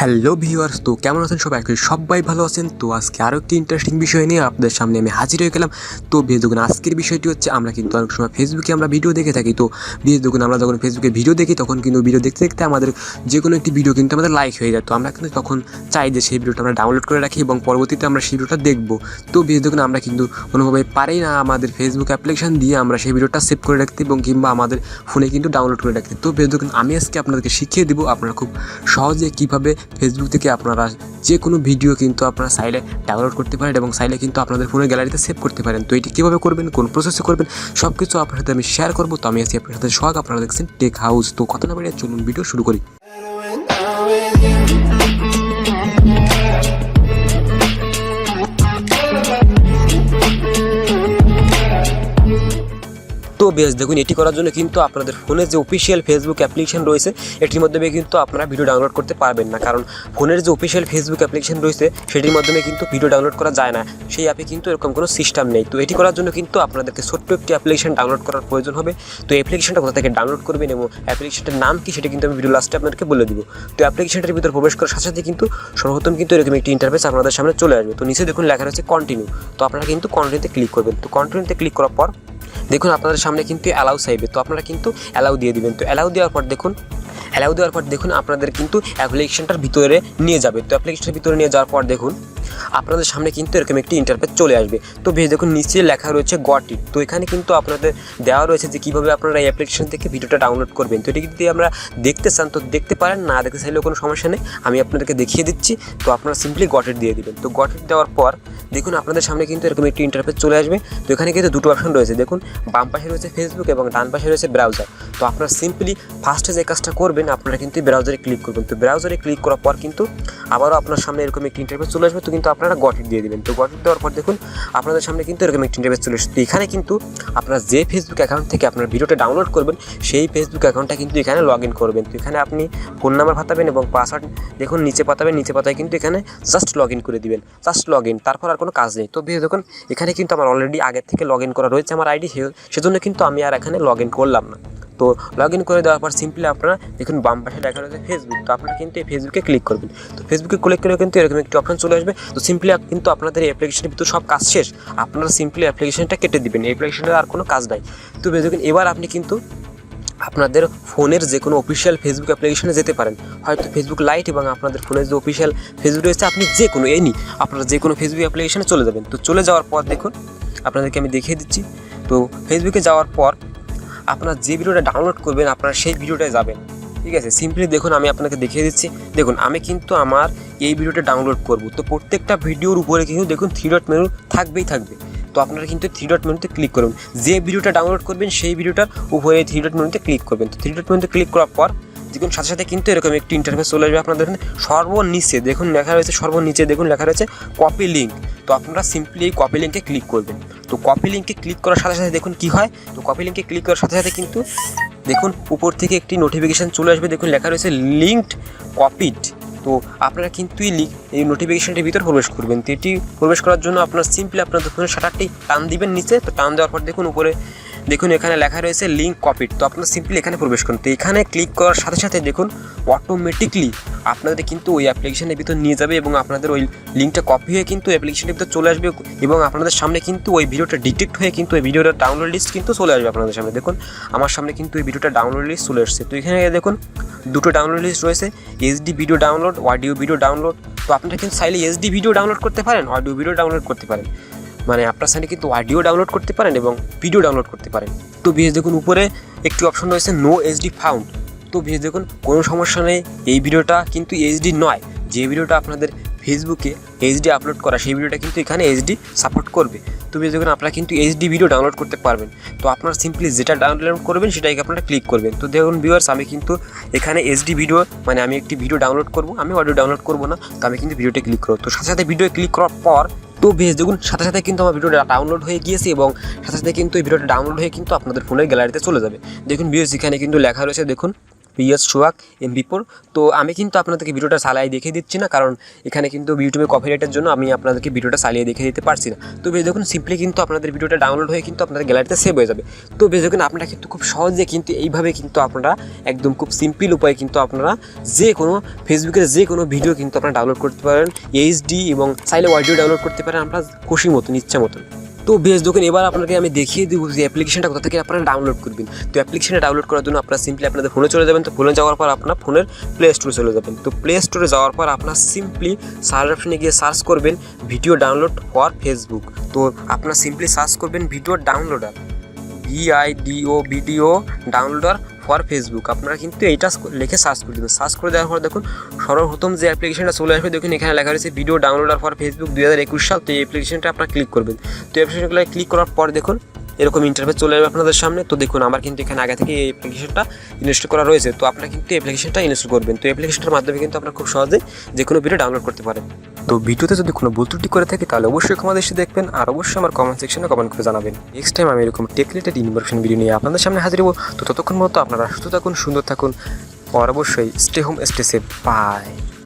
Hello viewers, তো কেমন আছেন সবাই? সবাই ভালো আছেন। তো আজকে আরও একটি ইন্টারেস্টিং বিষয় নিয়ে আপনাদের সামনে আমি হাজির হয়ে গেলাম। তো দেখুন, আজকের বিষয়টি হচ্ছে আমরা কিন্তু অনেক সময় ফেসবুকে আমরা ভিডিও দেখে থাকি। তো দেখুন, আমরা যখন ফেসবুকে ভিডিও দেখি তখন কিন্তু ভিডিও দেখতে দেখতে আমাদের যে কোনো একটি ভিডিও কিন্তু আমাদের লাইক হয়ে যায়। তো আমরা কিন্তু তখন চাই যে সেই ভিডিওটা আমরা ডাউনলোড করে রাখি এবং পরবর্তীতে আমরা সেই ভিডিওটা দেখবো। তো দেখুন, আমরা কিন্তু কোনোভাবে পারি না আমাদের ফেসবুক অ্যাপ্লিকেশন দিয়ে আমরা সেই ভিডিওটা সেভ করে রাখতে এবং কিংবা আমাদের ফোনে কিন্তু ডাউনলোড করে রাখতে। তো দেখুন, আমি আজকে আপনাদেরকে শিখিয়ে দেবো আপনারা খুব সহজে কীভাবে ফেসবুক থেকে আপনারা যে কোনো ভিডিও কিন্তু আপনারা চাইলে ডাউনলোড করতে পারেন এবং চাইলে কিন্তু আপনাদের ফোনের গ্যালারিতে সেভ করতে পারেন। তো এটি কীভাবে করবেন, কোন প্রসেসে করবেন, সব কিছু আপনার সাথে আমি শেয়ার করবো। তো আমি আছি আপনার সাথে সোহাগ, আপনারা দেখছেন টেক হাউস। তো কথা না বাড়িয়ে চলুন ভিডিও শুরু করি। তো দেখুন, এটি করার জন্য কিন্তু আপনাদের ফোনের যে অফিসিয়াল ফেসবুক অ্যাপ্লিকেশন রয়েছে এটির মাধ্যমে কিন্তু আপনারা ভিডিও ডাউনলোড করতে পারবেন না, কারণ ফোনের যে অফিসিয়াল ফেসবুক অ্যাপ্লিকেশন রয়েছে সেটির মাধ্যমে কিন্তু ভিডিও ডাউনলোড করা যায় না। সেই অ্যাপে কিন্তু এরকম কোনো সিস্টেম নেই। তো এটি করার জন্য কিন্তু আপনাদেরকে ছোট্ট একটি অ্যাপ্লিকেশন ডাউনলোড করার প্রয়োজন হবে। তো অ্যাপ্লিকেশনটা কোথা থেকে ডাউনলোড করবেন এবং অ্যাপ্লিকেশনটার নাম কি সেটা কিন্তু আমি ভিডিও লাস্টে আপনাদেরকে বলে দিব। তো অ্যাপ্লিকেশনটার ভিতরে প্রবেশ করার সাথে সাথে কিন্তু সর্বপ্রথম কিন্তু এরকম একটি ইন্টারফেস আপনাদের সামনে চলে আসবে। তো নিচে দেখুন লেখা রয়েছে কন্টিনিউ। তো আপনারা কিন্তু কন্টিনিউতে ক্লিক করবেন। তো কন্টিনিউতে ক্লিক করার পর দেখুন আপনাদের সামনে কিন্তু অ্যালাউ চাইবে। তো আপনারা কিন্তু অ্যালাউ দিয়ে দিবেন। তো অ্যালাউ দেওয়ার পর দেখুন আপনাদের কিন্তু অ্যাপ্লিকেশনটার ভিতরে নিয়ে যাবে। তো অ্যাপ্লিকেশনের ভিতরে নিয়ে যাওয়ার পর দেখুন আপনাদের সামনে কিন্তু এরকম একটি ইন্টারফেস চলে আসবে। তো দেখুন নিচে লেখা রয়েছে গট ইট। তো এখানে কিন্তু আপনাদের দেওয়া রয়েছে যে কীভাবে আপনারা এই অ্যাপ্লিকেশন থেকে ভিডিওটা ডাউনলোড করবেন। তো এটি যদি আমরা দেখতে চান তো দেখতে পারেন, না দেখতে চাইলেও কোনো সমস্যা নেই, আমি আপনাদেরকে দেখিয়ে দিচ্ছি। তো আপনারা সিম্পলি গট ইট দিয়ে দিবেন। তো গট ইট দেওয়ার পর দেখুন আপনাদের সামনে কিন্তু এরকম একটি ইন্টারফেস চলে আসবে। তো এখানে কিন্তু দুটো অপশন রয়েছে, দেখুন বাম পাশে রয়েছে ফেসবুক এবং ডান পাশে রয়েছে ব্রাউজার। তো আপনারা সিম্পলি ফার্স্টে যে কাজটা করবেন আপনারা কিন্তু ব্রাউজারে ক্লিক করবেন। তো ব্রাউজারে ক্লিক করার পর কিন্তু আবারও আপনার সামনে এরকম একটি ইন্টারফেস চলে আসবে। তো কিন্তু আপনারা গট ইট দিয়ে দিবেন। তো গট ইট দেওয়ার পর দেখুন আপনাদের সামনে কিন্তু এরকম একটি ইন্টারফেস চলে আসবে। তো এখানে কিন্তু আপনারা যে ফেসবুক অ্যাকাউন্ট থেকে আপনার ভিডিওটা ডাউনলোড করবেন সেই ফেসবুক অ্যাকাউন্টটা কিন্তু এখানে লগ ইন করবেন। তো এখানে আপনি ফোন নাম্বার পাঠাবেন এবং পাসওয়ার্ড দেখুন নিচে পাঠাবেন, নিচে পাতায় কিন্তু এখানে জাস্ট লগ ইন করে দিবেন, জাস্ট লগ ইন, তারপর আর কোনো কাজ নেই। তো দেখুন এখানে কিন্তু আমার অলরেডি আগের থেকে লগ ইন করা রয়েছে আমার আইডি, সেজন্য কিন্তু আমি আর এখানে লগ ইন করলাম না। তো লগ ইন করে দেওয়ার পর সিম্পলি আপনারা দেখুন বাম পাশে দেখা রয়েছে ফেসবুক। তো আপনারা কিন্তু এই ফেসবুকে ক্লিক করবেন। তো ফেসবুকে ক্লিক করে কিন্তু এরকম একটি অপশন চলে আসবে। তো সিম্পলি কিন্তু আপনাদের এই অ্যাপ্লিকেশনের ভিতরে সব কাজ শেষ, আপনারা সিম্পলি অ্যাপ্লিকেশনটা কেটে দিবেন। এই অ্যাপ্লিকেশনের আর কোনো কাজ নাই। তো দেখুন এবার আপনি কিন্তু আপনাদের ফোনের যে কোনো অফিসিয়াল ফেসবুক অ্যাপ্লিকেশনে যেতে পারেন, হয়তো ফেসবুক লাইট এবং আপনাদের ফোনের যে অফিসিয়াল ফেসবুক রয়েছে আপনি যে কোনো আপনারা যে কোনো ফেসবুক অ্যাপ্লিকেশনে চলে যাবেন। তো চলে যাওয়ার পর দেখুন আপনাদেরকে আমি দেখিয়ে দিচ্ছি। তো ফেসবুকে যাওয়ার পর আপনারা যে ভিডিওটা ডাউনলোড করবেন আপনারা সেই ভিডিওটায় যাবেন, ঠিক আছে। সিম্পলি দেখুন আমি আপনাকে দেখিয়ে দিচ্ছি। দেখুন আমি কিন্তু আমার এই ভিডিওটা ডাউনলোড করব। তো প্রত্যেকটা ভিডিওর উপরে কিন্তু দেখুন 3 ডট মেনু থাকবেই থাকবে। তো আপনারা কিন্তু 3 ডট মেনুতে ক্লিক করবেন, যে ভিডিওটা ডাউনলোড করবেন সেই ভিডিওটার উপরে 3 ডট মেনুতে ক্লিক করবেন। তো 3 ডট মেনুতে ক্লিক করার পর দেখুন সাথে সাথে কিন্তু এরকম একটি ইন্টারফেস চলে আসবে আপনাদের এখানে। সর্বনিচে দেখুন লেখা রয়েছে, সর্বনিচে দেখুন লেখা রয়েছে কপি লিঙ্ক। তো আপনারা সিম্পলি এই কপি লিঙ্কে ক্লিক করবেন। তো কপি লিঙ্কে ক্লিক করার সাথে সাথে দেখুন কি হয়। তো কপি লিঙ্কে ক্লিক করার সাথে সাথে কিন্তু দেখুন উপর থেকে একটি নোটিফিকেশান চলে আসবে। দেখুন লেখা রয়েছে লিঙ্কড কপিড। তো আপনারা কিন্তু এই নোটিফিকেশানটির ভিতর প্রবেশ করবেন। তো এটি প্রবেশ করার জন্য আপনারা সিম্পলি আপনাদের ফোনের শাটারটি টান দিবেন নিচে। তো টান দেওয়ার পর দেখুন উপরে দেখুন এখানে লেখা রয়েছে লিঙ্ক কপিড। তো আপনারা সিম্পলি এখানে প্রবেশ করুন। তো এখানে ক্লিক করার সাথে সাথে দেখুন অটোমেটিকলি আপনাদের কিন্তু ওই অ্যাপ্লিকেশনের ভিতর নিয়ে যাবে এবং আপনাদের ওই লিঙ্কটা কপি হয়ে কিন্তু অ্যাপ্লিকেশনের ভিতর চলে আসবে এবং আপনাদের সামনে কিন্তু ওই ভিডিওটা ডিটেক্ট হয়ে কিন্তু ওই ভিডিওটার ডাউনলোড লিস্ট কিন্তু চলে আসবে আপনাদের সামনে। দেখুন আমার সামনে কিন্তু এই ভিডিওটা ডাউনলোড লিস্ট চলে আসছে। তো এখানে দেখুন দুটো ডাউনলোড লিস্ট রয়েছে, HD video download, audio video download. তো আপনারা কিন্তু চাইলে এইচডি ভিডিও ডাউনলোড করতে পারেন, অডিও ভিডিও ডাউনলোড করতে পারেন, মানে আপনার সাইডে কিন্তু অডিও ডাউনলোড করতে পারেন এবং ভিডিও ডাউনলোড করতে পারেন। তো দেখুন উপরে একটি অপশন রয়েছে নো এইচডি ফাউন্ড। তো দেখুন কোনো সমস্যা নেই, এই ভিডিওটা কিন্তু এইচডি নয়। যে ভিডিওটা আপনাদের ফেসবুকে এইচডি আপলোড করা সেই ভিডিওটা কিন্তু এখানে এইচডি সাপোর্ট করবে। তো দেখুন আপনারা কিন্তু এইচডি ভিডিও ডাউনলোড করতে পারবেন। তো আপনারা সিম্পলি যেটা ডাউনলোড করবেন সেটাই আপনারা ক্লিক করবেন। তো দেখুন ভিউয়ার্স আমি কিন্তু এখানে এইচডি ভিডিও মানে আমি একটি ভিডিও ডাউনলোড করব, আমি অডিও ডাউনলোড করব না। তো আমি কিন্তু ভিডিওতে ক্লিক করব। তো সাথে সাথে ভিডিও ক্লিক করার পর তো দেখুন সাথে সাথে কিন্তু আমার ভিডিওটা ডাউনলোড হয়ে গিয়েছে এবং সাথে সাথে কিন্তু এই ভিডিওটা ডাউনলোড হয়ে কিন্তু আপনাদের ফোনের গ্যালারিতে চলে যাবে। দেখুন ভিউয়ার্স এখানে কিন্তু লেখা রয়েছে, দেখুন PS সোয়াক MP4। তো আমি কিন্তু আপনাদেরকে ভিডিওটা চালিয়ে দেখিয়ে দিচ্ছি না, কারণ এখানে কিন্তু ইউটিউবে কপিরাইটের জন্য আমি আপনাদেরকে ভিডিওটা চালিয়ে দেখিয়ে দিতে পারছি না। তো বেশ দেখুন সিম্পলি কিন্তু আপনাদের ভিডিওটা ডাউনলোড হয়ে কিন্তু আপনাদের গ্যালারিতে সেভ হয়ে যাবে। তো বেশ দেখুন আপনারা কিন্তু খুব সহজে কিন্তু এইভাবে কিন্তু আপনারা একদম খুব সিম্পল উপায়ে কিন্তু আপনারা যে কোনো ফেসবুকের যে কোনো ভিডিও কিন্তু আপনারা ডাউনলোড করতে পারেন HD, এবং চাইলে অডিও ডাউনলোড করতে পারেন আপনার খুশি মতন, ইচ্ছা মতন। তো বেশ দেখুন এবার আপনাকে আমি দেখিয়ে দেবো যে অ্যাপ্লিকেশনটা কোথা থেকে আপনারা ডাউনলোড করবেন। তো অ্যাপ্লিকেশনটা ডাউনলোড করার জন্য আপনারা সিম্পলি আপনাদের ফোনে চলে যাবেন। তো ফোনে যাওয়ার পর আপনার ফোনের প্লে স্টোরে চলে যাবেন। তো প্লে স্টোরে যাওয়ার পর আপনার সিম্পলি সার্চ অপশনে গিয়ে সার্চ করবেন ভিডিও ডাউনলোড ফর ফেসবুক। তো আপনারা সিম্পলি সার্চ করবেন video downloader, video downloader for Facebook. আপনারা কিন্তু এইটা লিখে সার্চ করে দেবেন। সার্চ করে দেওয়ার পর দেখুন সর্বপ্রথম যে অ্যাপ্লিকেশনটা চলে আসবে দেখুন এখানে লেখা রয়েছে ভিডিও ডাউনলোডার ফর ফেসবুক 2021 সাল। তো এই অ্যাপ্লিকেশনটা আপনারা ক্লিক করবেন। তো অ্যাপ্লিকেশনগুলো ক্লিক করার পর দেখুন এরকম ইন্টারফেস চলে যাবে আপনাদের সামনে। তো দেখুন আমার কিন্তু এখানে আগে থেকে এই অ্যাপ্লিকেশনটা ইনস্টল করা রয়েছে। তো আপনারা কিন্তু অ্যাপ্লিকেশনটা ইনস্টল করবেন। তো অ্যাপ্লিকেশনটার মাধ্যমে কিন্তু আপনারা খুব সহজে যে কোনো ভিডিও ডাউনলোড করতে পারেন। তো ভিডিওতে যদি কোনো ভুল ত্রুটি করে থাকে তাহলে অবশ্যই ক্ষমা দৃষ্টি দেখবেন, আর অবশ্যই আমার কমেন্ট সেকশনে কমেন্ট করে জানাবেন। নেক্সট টাইম আমি এরকম টেক রিলেটেড ইনফরমেশন ভিডিও নিয়ে আপনাদের সামনে হাজির হবো। তো ততক্ষণ মতো আপনারা সুস্থ থাকুন, সুন্দর থাকুন, আর অবশ্যই stay home stay safe. By.